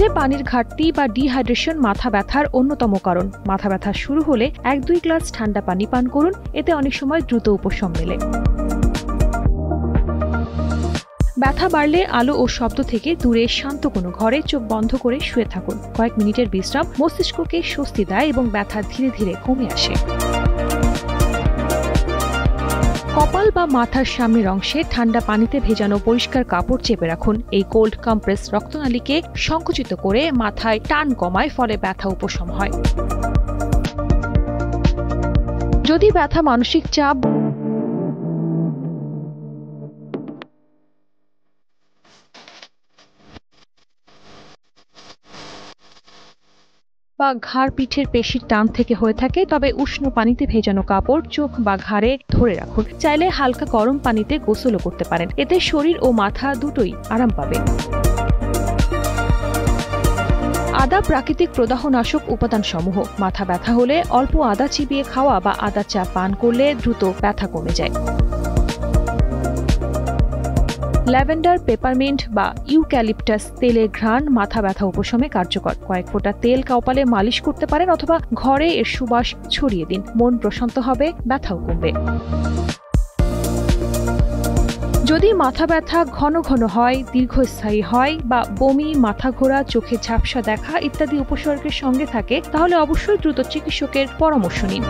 দুধে পানির ঘাটতি বা ডিহাইড্রেশন মাথা ব্যথার অন্যতম কারণ। মাথা ব্যথা শুরু হলে 1-2 গ্লাস ঠান্ডা পানি পান করুন, এতে অনেক সময় দ্রুত উপশম মেলে। ব্যথা বাড়লে আলো ও শব্দ থেকে দূরে শান্ত কোনো ঘরে চোখ বন্ধ করে শুয়ে থাকুন। কয়েক মিনিটের বিশ্রাম মস্তিষ্ককে স্বস্তি দেয় এবং ব্যথা ধীরে ধীরে কমে আসে। কপাল বা মাথার সামনের অংশে ঠান্ডা পানিতে ভেজানো পরিষ্কার কাপড় চেপে রাখুন। এই কোল্ড কম্প্রেস রক্তনালীকে সংকুচিত করে মাথায় টান কমায়, ফলে ব্যথা উপশম হয়। যদি ব্যথা মানসিক চাপ বা ঘাড় পিঠের পেশির টান থেকে হয়ে থাকে, তবে উষ্ণ পানিতে ভেজানো কাপড় চোখ বা ঘাড়ে ধরে রাখুন। চাইলে হালকা গরম পানিতে গোসলও করতে পারেন, এতে শরীর ও মাথা দুটোই আরাম পাবে। আদা প্রাকৃতিক প্রদাহনাশক উপাদান সমূহ। মাথা ব্যথা হলে অল্প আদা চিবিয়ে খাওয়া বা আদা চা পান করলে দ্রুত ব্যথা কমে যায়। ল্যাভেন্ডার, পেপারমিন্ট বা ইউক্যালিপটাস তেলের ঘ্রাণ মাথা ব্যথা উপশমে কার্যকর। কয়েক ফোঁটা তেল কপালে মালিশ করতে পারেন অথবা ঘরে এর সুবাস ছড়িয়ে দিন। মন প্রশান্ত হবে, ব্যথাও কমবে। যদি মাথা ব্যথা ঘন ঘন হয়, দীর্ঘস্থায়ী হয় বা বমি, মাথা ঘোরা, চোখে ঝাপসা দেখা ইত্যাদি উপসর্গের সঙ্গে থাকে, তাহলে অবশ্যই দ্রুত চিকিৎসকের পরামর্শ নিন।